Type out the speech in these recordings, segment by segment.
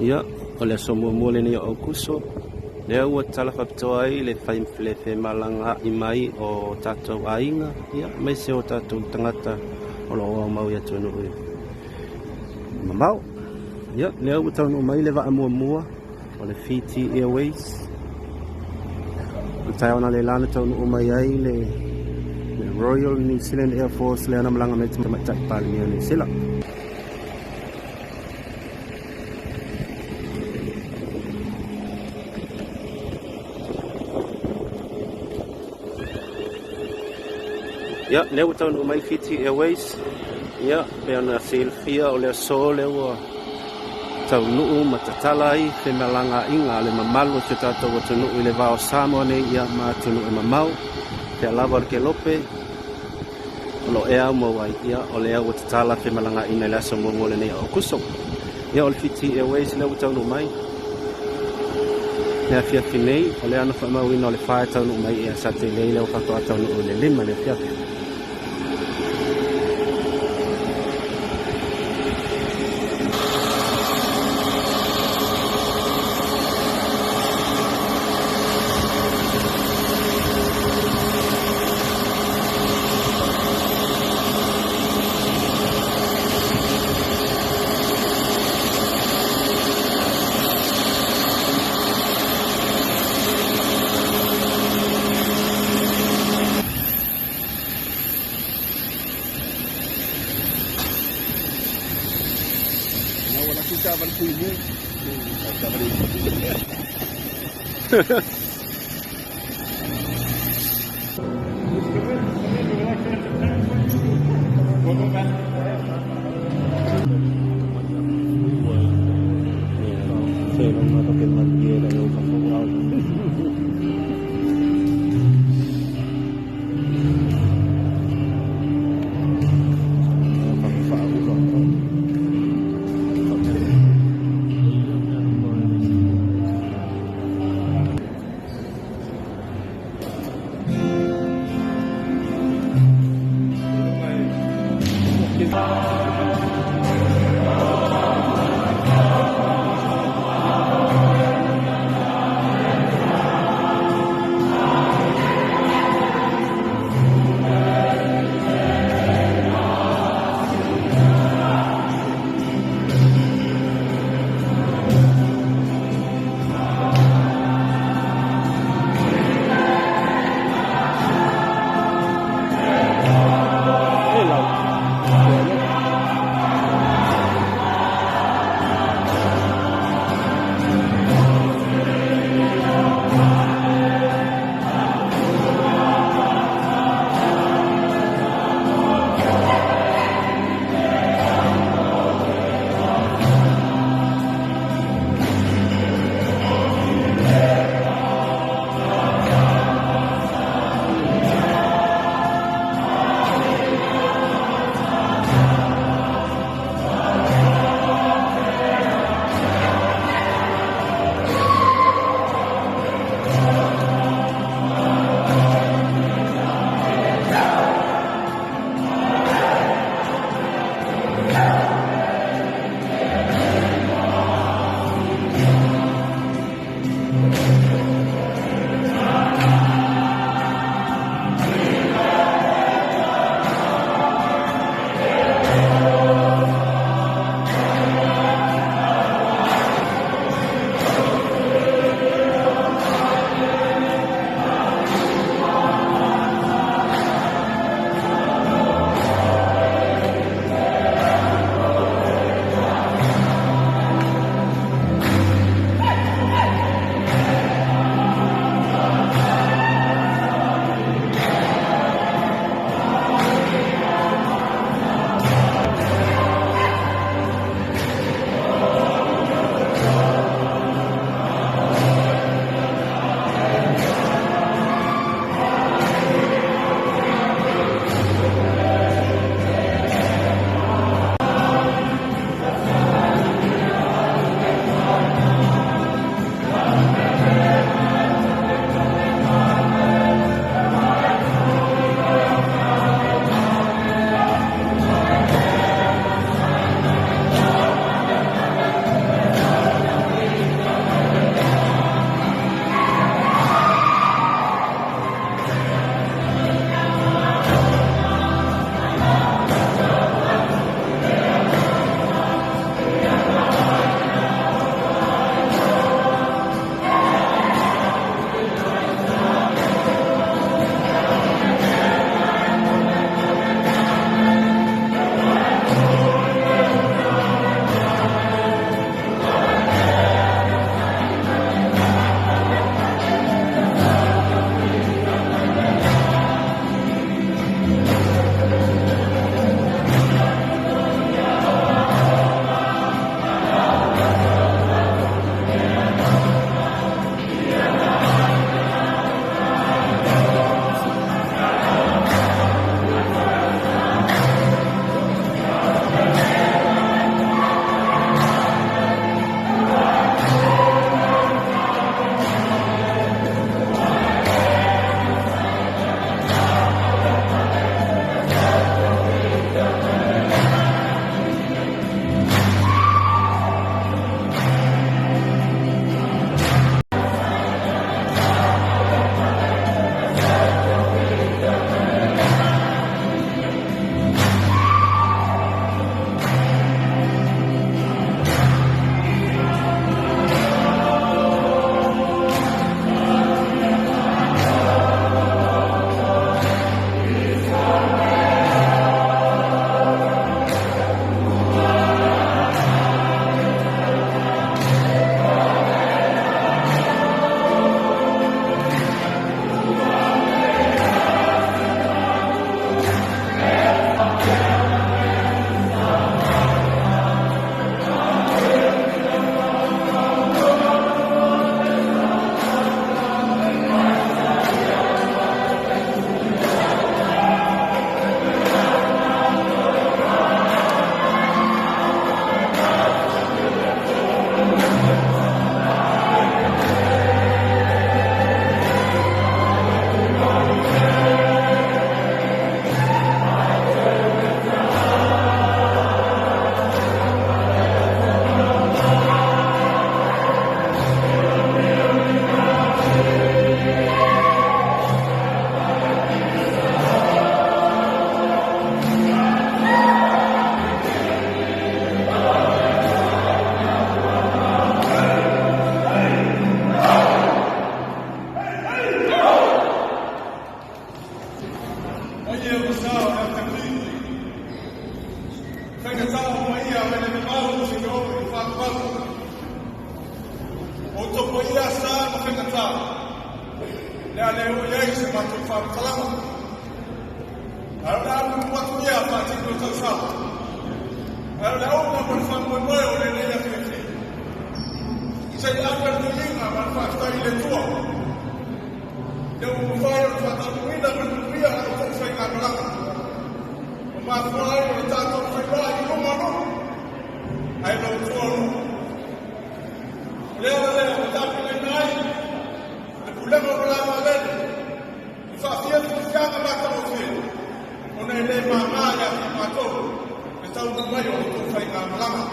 Ia, o le aso mua le ni o kuso. Lea ua tala whapitoa ai le whai malanga i mai o tātou ainga. Ia, mai se o tātou tangata o lo o mau ia tuanu ui. Mamau. Ia, lea ua taunu mai le waa mua o le Fiji Airways. Taona le lana taunu mai ai le Royal New Zealand Air Force le ana malanga me tamatai pali ni New Zealand. Ia, lea ua taunu mai Fiji Airways. Ia, pe ana selfia o le aso le ua taunu matatala ai te malanga inga le mamalu te tātou wa tunu i le vao Samoa nei ia ma tunu e mamau te alava ke lope o lo ea mawai ia o le au tatala te malanga ina le aso mwole nei o kuso ia o le Fiji Airways le utaunu mai le afia finei o le ana whamau ina o le whae taunu mai ia sa te leile o katoa taunu o le lima le afia Kapan puimu, Kaya sawa kwa iya wale mbalu sio ifahamu utopoia sana kaya sawa na leo yeye matufahamu salama ala kupatia pati ndio sawa ala unapofahamu moyo unaendelea kufanya sasa hapa tulinga manufaa ile tu ndio kufanya tutakwenda kutumia kufanya baraka mafua tatu kwa yumo haina utono leo mtapile naye kulema kulama leo safia tusiana baka wote unaele mama ya mato ndio mayo kufanya malama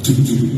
to